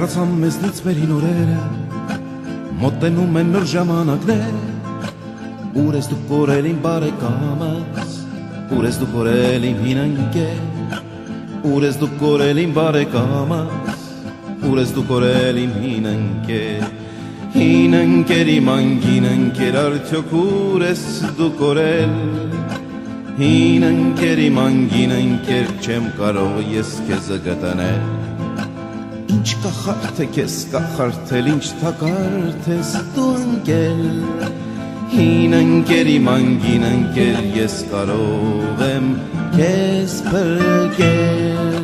Հեռացան մեզնից մեր հին օրերը, մոտենում են նոր ժամանակներ, ուր ես դու կորել իմ բարեկամս, ուր ես դու կորել իմ հին ընկեր, ուր ես դու կորել իմ բարեկամս, ուր ես դու կորել իմ հին ընկեր, հին ընկեր իմ անգին ընկեր, արդյոք ուր ես դու կորել, հին ընկեր իմ անգին ընկեր, չեմ կարող ես քեզ գտնել, ինչ կախարդ ես կախարդել, ինչ թակարդ ես դու ընկել, հին ընկեր իմ անգին ընկեր, ես կարող եմ քեզ փրկել։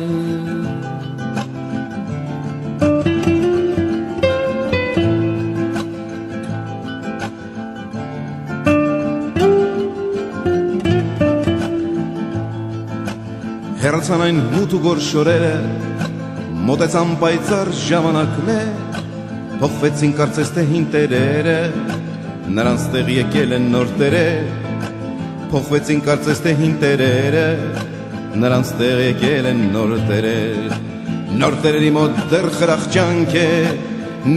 Հեռացան այն մութ ու գոր շորերը, մոտեցան պայծառ ժամանակներ, փոխվեցին կարծես թե հին տերերը, նրանց տեղ եկել են նոր տերեր, փոխվեցին կարծես թե հին տերերը, նրանց տեղ եկել են նոր տերեր, նոր տերերի մոտ դեռ խրախճանք է,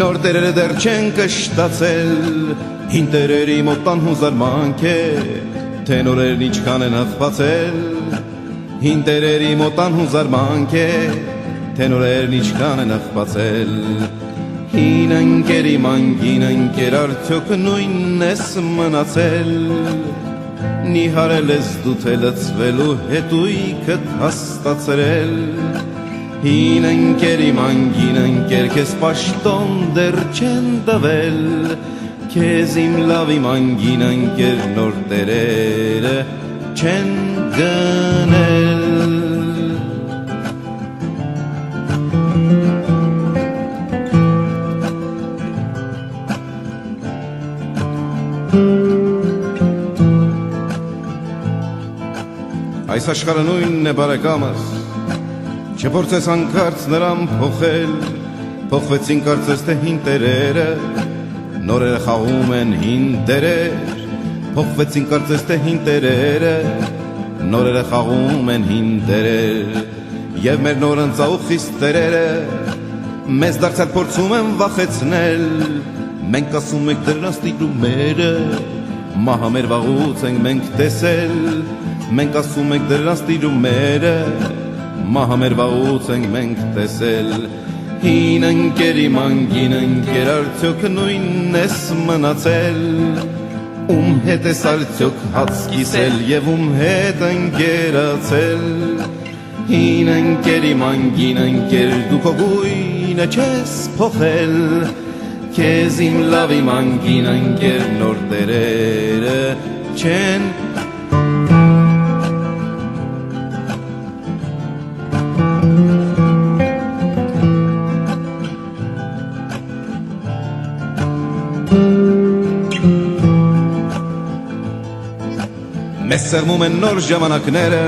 նոր տերերը դեռ չեն կշտացել, հին տերերի մոտ անհուզարմանք է, թե նորերն ինչքան են հղկացել, հին տերերի մոտ անհուզարմանք է, թե նորերն ինչքան են հղկացել, հին ընկեր իմ անգին ընկեր, արդյոք նույնն ես մնացել, նիհարել ես դու թե լցվելու հետույքդ հաստացրել, հին ընկեր իմ անգին ընկեր, քեզ պաշտոն դեռ չեն տվել, քեզ իմ լավ իմ անգին ընկեր, նոր տերերը չեն գնել։ Այս աշխարհը նույնն է բարեկամս, չփորձես հանկարծ նրան փոխել, փոխվեցին կարծես թե հին տերերը, նորերը խաղում են հին դերեր, փոխվեցին կարծես թե հին տերերը, նորերը խաղում են հին դերեր, եւ մեր նոր ընծաղ խիստ տերերը, մեզ դարձյալ փորձում են վախեցնել, մենք ասում ենք դրանց տիրումերը, մահը մեր վաղուց ենք մենք տեսել, մենք ասում ենք դրանց տիրումերը, մահը մեր վաղուց ենք մենք տեսել, հին ընկեր իմ անգին ընկեր, արդյոք նույնն ես մնացել, ում հետ ես արդյոք հաց կիսել եւ ում հետ ընկերացել, հին ընկեր իմ անգին ընկեր, դու քո գույնը չես փոխել, քեզ իմ լավ իմ անգին ընկեր, նոր տերերը չեն Մեզ սեղմում են նոր ժամանակները,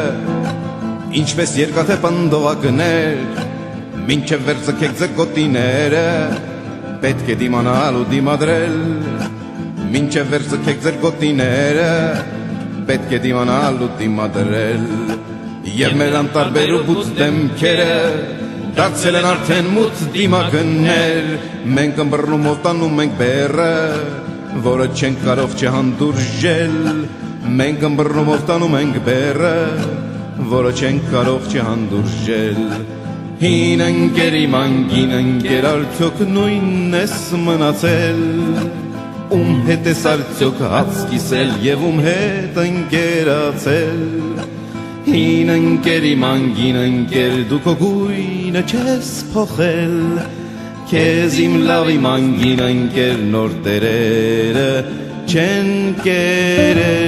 ինչպես երկաթե պնդողակներ, մինչև վերցքեք ձեր գոտիները, պետք է դիմանալ ու դիմադրել, մինչև վերցքեք ձեր գոտիները, պետք է դիմանալ ու դիմադրել, եւ մեր անտարբեր ու բուծ դեմքերը, դարձել են արդեն մութ դիմակներ, մենք ըմբռնումով տանում ենք բեռը, որը չենք կարող չհանդուրժել, մենք ըմբռնումով տանում ենք բեռը, որը չենք կարող չհանդուրժել, հին ընկեր իմ անգին ընկեր, արդյոք նույնն ես մնացել, ում հետ ես արդյոք հաց կիսել եւ ում հետ ընկերացել, հին ընկեր իմ անգին ընկեր, դու քո գույնը չես փոխել, քեզ իմ լավ իմ անգին ընկեր, նոր տերերը չեն կերել։